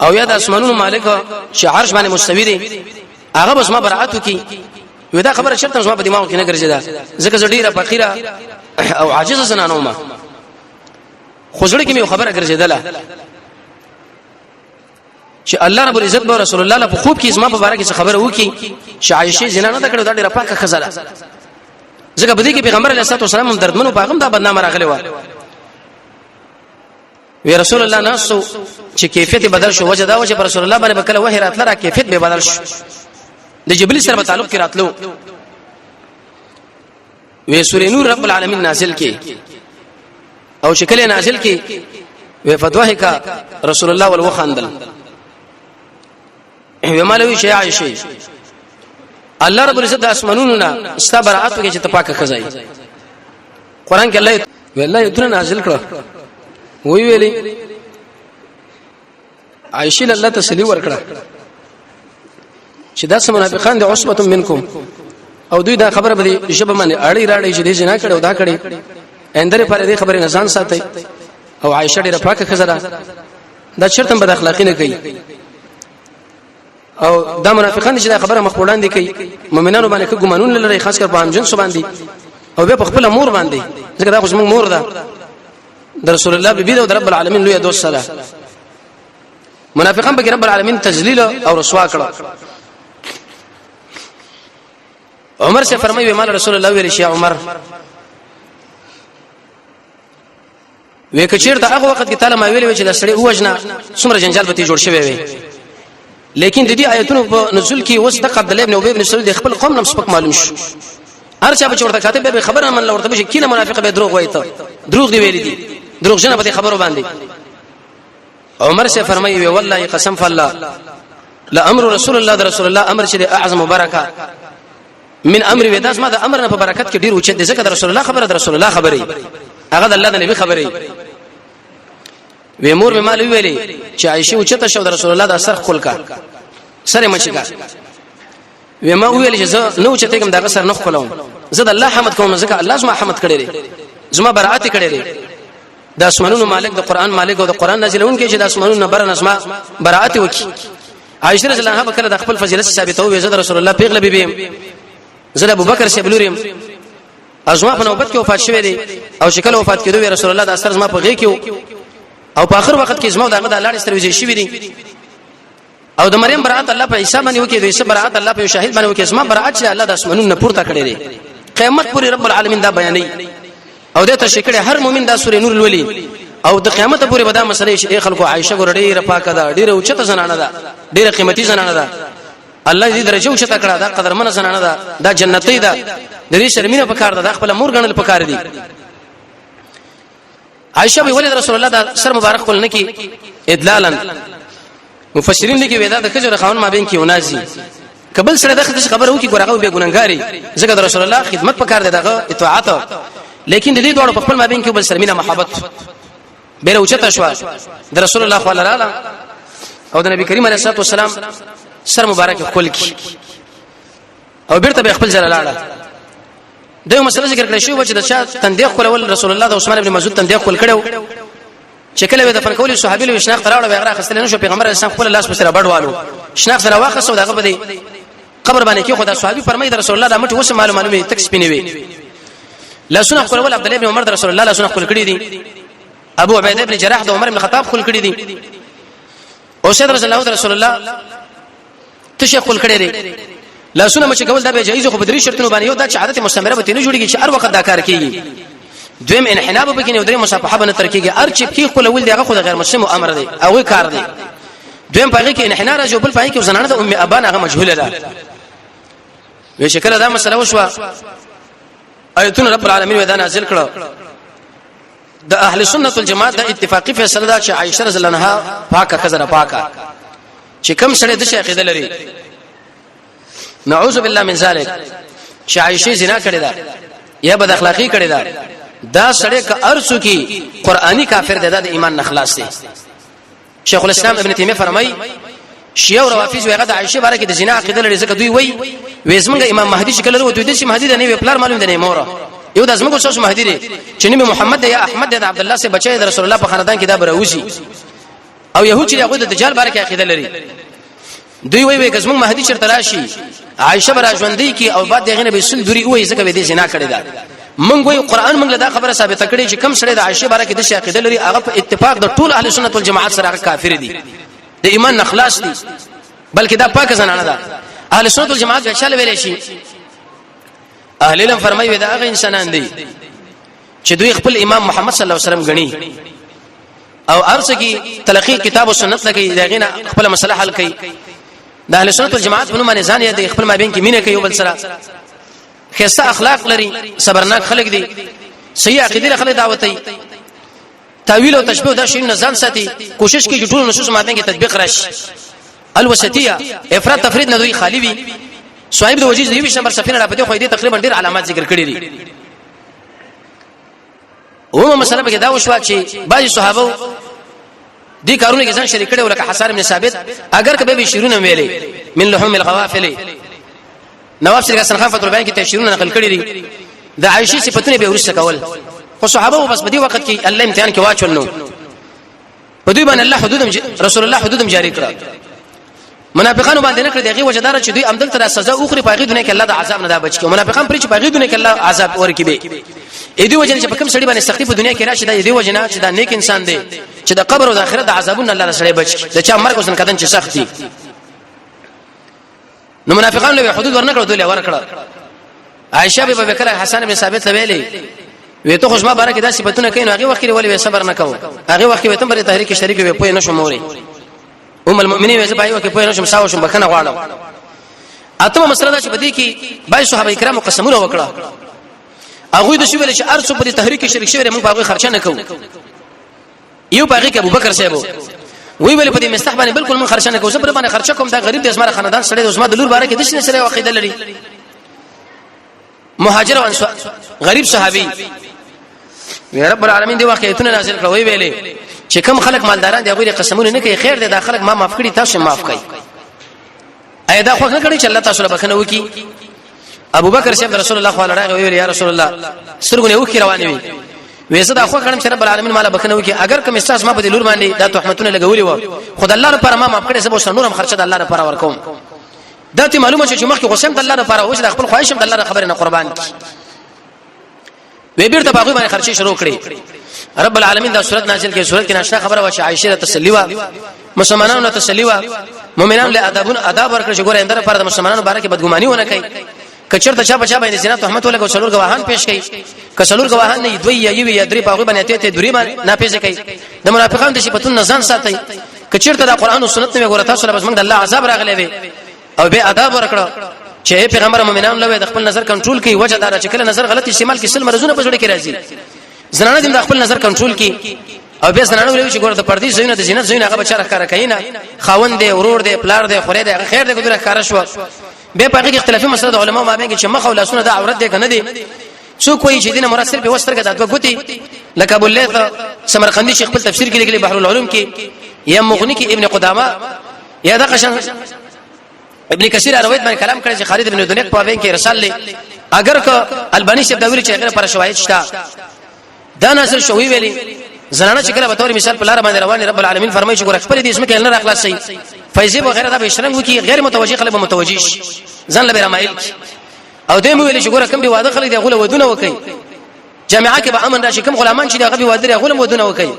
او یا د اسمانونو مالک چې عرش باندې مستوی دی هغه به زما برائت کی یو دا خبره شرط زما په دماغ کې نه ګرځیدا ځکه زه ډیره فقیره او عاجزه زنانه ما خو زړه کې مې خبره ګرځیدله چې الله رب العزت او رسول الله په خوب کې زما په باره کې خبره وکي چې عائشه زنا نه کړو دا ډیره پاکه خزاله ځکه بده کې پیغمبر علیه الصلاه والسلام هم دردمنو باغم دا بدنامه راغلی و وی رسول الله ناسو چې کیفیت بدل شو وجه دا و چې رسول الله باندې بکله وحی راتله را کیفیت به بدل شو د جبرئیل سره په تعلق کې راتلو وی سورې نور رب العالمین نازل کې او شکل نازل کې وی فتوه کا رسول الله ول وخندل ومالوی شي عائشه الله رب العزت اسمانونو نا استبرات کې چې تپاکه خزای قران کې الله والله یتن نازل کړ وی ویلي عائشه الله تسلی ورکړه چې دا منافقان دي عصبه منکم او دوی دا خبره به شبه باندې اړي راړي چې دې جنا کړو دا کړي اندره پر دې خبره نزان ساتي او عائشه ډیره پاکه خزره دا شرطم بد اخلاقی نه کوي او دا منافقان چې دا خبره مخبولان دي کوي مؤمنانو باندې کوم ګمانون لري خاص کر په هم جنس باندې او به په خپل امور باندې ځکه دا خو زموږ مور ده د رسول الله بيبي او رب العالمین لوی دوست سره منافقان به رب العالمین تذلیل او رسوا کړه عمر سے فرمایي مال رسول الله ویل شي عمر وکچیر ته هغه وخت کې تعالی ما ویل چې د سړی وژنه څومره جنجال به جوړ شوی وي لیکن د دې آیتونو په نزول کې اوس د عبد الله ابن ابي بن سعود خپل قوم نم سپک معلوم شو هر چا به ورته کاتب به خبره من ورته به کینه منافق به دروغ وایي ته دروغ دی ویل دي دروغ جن په خبرو باندې عمر سے فرمایي والله قسم فالله لامر رسول الله رسول الله امر چې اعظم برکه من امر وداس ما د امر نه په برکت کې ډیر اوچت دي ځکه رسول الله خبره رسول الله خبره هغه د الله د نبی خبره وی مور به مال ویلې چې عائشه اوچته شو د رسول الله د اثر خپل کا سره مچګه وی ما ویلې چې زه نو اوچته کوم دغه سر نه خپلوم زه د الله حمد کوم ځکه الله زما حمد کړی دی زما برائت کړی دی د اسمانونو مالک د قران مالک او د قران نازلون کې چې د اسمانونو بر نسما برائت وکي عائشه رضی الله عنها کله د خپل فضیلت ثابتو وی زه د رسول الله پیغله بیبي زه ابو بکر سی بلورم ازما په نوبت کې وفات شوه دی او شکل وفات کېدو وی رسول الله د اثر زما په غي کې او په اخر وخت کې زما دغه د الله سره وځي شوی دی او د مریم برائت الله په عیسی باندې وکي د عیسی برائت الله په شاهد باندې وکي زما برائت چې الله د اسمانونو نه پورته کړی دی قیامت پورې رب العالمین دا بیانوي او د تشکړه هر مؤمن دا سورې نور لولي او د قیامت پورې به دا مسله شي خلکو عائشه ګور ډیره پاکه ده ډیره اوچته زنانه ده ډیره قیمتي زنانه ده الله دې درجه اوچته کړه دا قدرمن زنانه ده دا جنتی ده د دې شرمینه پکار ده خپل مور غنل پکار دي عائشه به ولید رسول الله دا سر مبارک خپل نه کی ادلالا مفسرین لیکي ودا د کجره خاون ما بین کې ونازي قبل سره دغه خبر وو کې ګورغه به ګونګاري ځکه د رسول الله خدمت پکار ده دغه اطاعت لیکن د دې دوړو په خپل ما بین کې بل سرمینه محبت بیره اوچته شو د رسول الله صلی الله علیه او د نبی کریم علیه الصلاه والسلام سر مبارک خپل کی او بیرته به خپل ځای لاړه دغه مسله ذکر کړی شو چې د شاه تندیخ کول رسول الله د عثمان ابن مسعود تندیخ کول کړو چې کله د فنکول صحابي له شناخت راوړ وغیرہ خستل نه شو پیغمبر اسلام خپل لاس بسره بډوالو شناخت سره واخصو دغه بده قبر باندې کې خدا صحابي فرمایي د رسول الله د مټ وسه معلومه تک سپینوي لا سنه خپل عبد الله ابن عمر د رسول الله لا سنه خپل کړی دي ابو عبیده ابن جراح د عمر ابن خطاب خپل کړی دي او سید رسول الله تشکل کړي لري لاسونه مچ کول دا به جایز خو بدري شرطونه باندې یو دا چې عادت مستمره به نه جوړیږي چې هر وخت دا کار کیږي دویم انحناب به کې نه درې مصافحه به نه تر کیږي هر چې کی خپل ول دیغه خو غیر مسلم امر دی او کار دی دویم پاره کې انحنار راځي بل پاره کې زنانه د ام ابان هغه مجهوله ده به شکل دا مسله وشوه آیتون رب العالمین ودا نازل کړه د اهل سنت والجماعت د اتفاقی فیصله ده چې عائشه رضی الله عنها پاکه خزر پاکه چې کوم سره د شیخ لري نعوذ بالله من ذلک چې عائشه زنا کړې ده یا بد اخلاقی کړې ده دا سړی ک ارسو کی قرآنی کافر ده د ایمان نخلاص دي شیخ الاسلام ابن تیمیه فرمای شیعه او روافض وغه د عائشه باره کې د زنا عقیده لري ځکه دوی وای وېزمنګ امام مهدی شکل لري او دوی د مهدی د نه وی پلار معلوم دی نه مور یو د زمګو شوش مهدی دی چې نبی محمد یا احمد د عبد الله سے بچی د رسول الله په خاندان کې دا بروزي او يهود چې هغه د دجال باره کې عقیده لري دوی وای کزمو مهدی چرته راشي عائشه برا ژوندۍ کی او بعد دغه به سل دوری وای زکه به دې زنا کړی دا مونږ وای قران مونږ دا خبره ثابت کړي چې کم سره د عائشه باره کې د عقیده لري هغه په اتفاق د ټول اهل سنت والجماعت سره کافر دي د ایمان نخلاص دي بلکې دا پاک زنانه ده اهل سنت والجماعت به چاله ویل شي اهل علم فرمایي دا هغه انسانان دي چې دوی خپل امام محمد صلی الله علیه وسلم غني او ارسه کی تلقی کتاب او سنت لکه دغه خپل مسله حل کوي د اهل سنت والجماعت په نوم باندې ځان یې د خپل مابین کې مینه کوي بل سره خسته اخلاق لري صبرناک خلق دي صحیح عقیده خلک دعوتي تعویل او تشبیه دا شی نه ځان ساتي کوشش کوي چې ټول نصوص مابین کې تطبیق راشي الوسطیه افراط تفرید نه دوی خالی وي صاحب د وجیز دی نمبر صفینه را پدې خو دې تقریبا ډیر علامات ذکر کړی دي او مسله به دا وشو چې بعضی صحابه دي کارونه کې ځان شریک کړي ولکه حسن بن ثابت اگر کبه به شیرونه ویلې من لحوم الغوافل نواب سره سنخان فتح البيان کې تشریحونه نقل کړي دي د عائشه صفاتونه به ورسره کول خو صحابه بس په دې وخت کې الله امتحان کې واچول نو په دوی باندې الله حدود رسول الله حدود جاری کړه منافقانو باندې نه کړی دغه وجدار چې دوی عمدل تر سزا اوخري پاغې دونه کې الله د عذاب نه دا بچ کی منافقان پر چې پاغې دونه کې الله عذاب ورکی به اې دی وجنه چې په کوم سړي باندې سختي په دنیا کې راشي دا دې وجنه چې دا نیک انسان دی چې د قبر او د آخرت د عذابونو الله سره بچ کی د چا مرګ وسن کدن چې سختي نو منافقان له حدود ورنکړو دوی له ورکړه عائشه به بکر حسن بن ثابت ویلې وې ته خوشما بارکه دا صفاتونه کین هغه وخت ولې صبر نکاو هغه وخت به تم پر تحریک شریک وي پوه نشو موري ام المؤمنین وځي پایو کې پوه نشم ساو شم بکنه غواړم اتمه مسله دا چې بدی کې بای صحابه کرام قسمونه وکړه هغه د شی ویل چې ارسو پر تحریک شریک شوی موږ هغه خرچه نه کوو یو باغی کې ابوبکر صاحب وی ویل په دې مستحبانه بالکل من خرچه نه کوو صبر باندې خرچه کوم دا غریب د اسمره خاندان سره د عثمان د لور باره کې د شنه سره عقیده لري مهاجر او انصار غریب صحابي یا رب العالمین دی واقعیتونه نازل کړو وی ویلې چې کوم خلک مالداران دي هغه قسمونه نه کوي خیر دي دا خلک ما معاف کړي تاسو معاف کړئ اېدا خو نه کړی چې الله تعالی بخنه وکي ابو بکر صاحب رسول الله صلی الله علیه و آله یا رسول الله سترګونه وکي روانې وي وېزه دا خو کړم چې رب العالمین مال بخنه وکي اگر کوم استاس ما په دې لور باندې دا تهمتونه لګولې و خدای الله لپاره ما معاف کړي سبو نورم خرچه د الله لپاره ورکوم دا ته معلومه چې مخکې غوسم د الله لپاره او چې خپل خواهشم د الله خبره نه قربان کی وې بیرته باغې باندې خرچه شروع کړې رب العالمین دا سورۃ نازل کې سورۃ کې ناشنا خبره وا چې عائشه تسلی وا مسلمانانو تسلی وا مؤمنانو له آداب ورکړي چې ګوره اندر پر د مسلمانانو باره کې بدګماني ونه کوي کچر ته چا بچا باندې زنا تهمت ولګو څلور گواهان پیش کړي کڅلور گواهان نه دوی یا درې باغې باندې ته دوی باندې نه پیش کړي د منافقانو د صفاتونو ځان ساتي کچر ته د قران او سنت نه ګوره تاسو له بس موږ د الله عذاب راغلي وي او به آداب ورکړه چې پیغمبر مؤمنانو له د خپل نظر کنټرول کوي وجه دار چې کله نظر غلط استعمال کې سل مرزونه په جوړ کې راځي زنانه د خپل نظر کنټرول کی او به زنانه ولې چې ګوره د پردي زینت د زینت زینت هغه بچا راکاره کینا خاوند دی ورور دی پلار دی خوري دی خیر دی ګوره کار شو به په کې اختلافي مسله د علماء مابین کې چې مخ او لاسونه د عورت دی کنه دی څوک کوئی چې دینه مرسل په وسترګه د دوه ګوتی لکه ابو الليث سمرقندی شیخ خپل تفسیر کې لیکلي بحر العلوم کې یا مغنی کې ابن قدامه یا د قشن ابن کثیر روایت باندې کلام کړی چې خالد بن دنیک په باندې کې رسال له اگر که البانی شپ دا ویل چې هغه پر شواهد شته دا ناصر شوی ویلي زنانه چې کله به تور مثال په لار باندې روان رب العالمین فرمایي چې ګور خپل دې اسمه کې نه راخلاص شي فیض وغیرہ دا به شرم وکي غیر متوجه خلک متوجه شي ځان له رمایل او دې ویل چې ګور کوم به واده خلک دی غول ودونه وکي جامعه کې به امن راشي کوم غلامان چې دی غبي واده غول ودونه وکي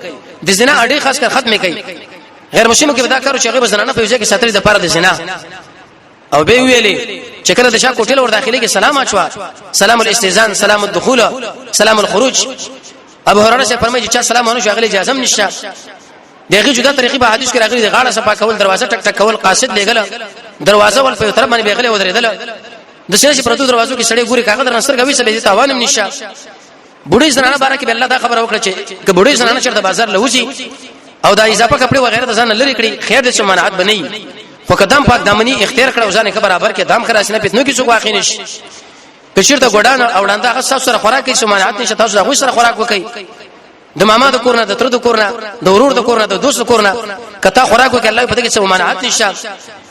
د زنا اړې خاص کر ختمه کوي غیر مسلمو کې دا کارو چې هغه زنانه په وجه کې ساتل د پاره د زنا او به ویلي چې کله د شا کوټل ور داخلي کې سلام اچوا سلام الاستئذان سلام الدخول سلام الخروج ابو هريره سے فرمایي چې سلام ونه شغله اجازه هم نشته دغه جدا طریقې په حدیث کې راغلي د غاړه صفا کول دروازه ټک ټک کول قاصد لګل دروازه ول په طرف باندې بغله ودرېدل د شنه پرتو دروازو کې سړی ګوري کاغذ نصر کوي سبې تاوان هم نشه بوډۍ زنانه بارے کې الله دا خبر وکړه چې بوډۍ زنانه چیرته بازار لوځي او دا اضافه کپڑے وغیرہ د ځان لري کړی خیر د سمانات بنئ خو قدم پاک دامنی اختیار کړو ځان کې برابر کې دام خلاص نه پېتنو کې څوک واقع نشي کشرته ګډان او وړاندې هغه تاسو سره خوراک کې سمانات نشه تاسو هغه سره خوراک وکړي د ماما د کورنه د تر د کورنه د ورور د کورنه د دوست د کورنه کته خوراک وکړي الله په دې کې سمانات نشه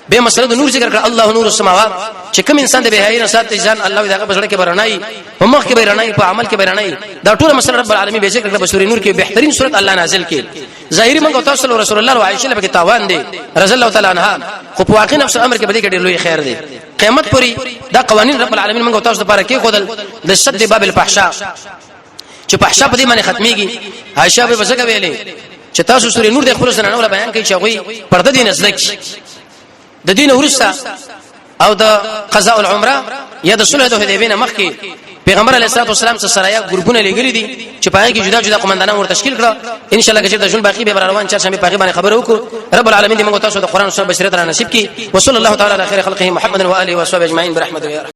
به مسله د نور ذکر کړ الله نور السماوات چې کوم انسان د بهایي نه سات ځان الله دغه بسړه کې برنای په مخ کې برنای په عمل کې برنای دا ټول مسله رب العالمین به ذکر کړ په سورې نور کې بهترین سورۃ الله نازل کړي ظاهری موږ تاسو رسول الله او عائشه له کې تاوان دي رضی الله تعالی عنها خو په واقع نفس امر کې بده کې ډېر لوی خیر دی قیامت پوری دا قوانین رب العالمین موږ تاسو لپاره کې خدل د شد باب الفحشاء چې فحشاء په دې باندې ختميږي عائشه به وسګه ویلې چې تاسو سورې نور د خپل سره نه بیان کوي چې غوي پرده دین نزدک د دین ورسته او د قضاء العمره یا د صلح د حدیبیه مخکې پیغمبر علیه الصلاه والسلام سره یا ګروپونه لګري دي چې پای کې جدا جدا قومندانان ور تشکیل کړه ان شاء الله چې د ژوند باقی به روان چرشنبه پای باندې خبرو وکړو رب العالمین دې موږ تاسو د قران او سنت بشریت را نصیب کړي وصلی الله تعالی علی خیر خلقه محمد و اله و صحبه اجمعین برحمته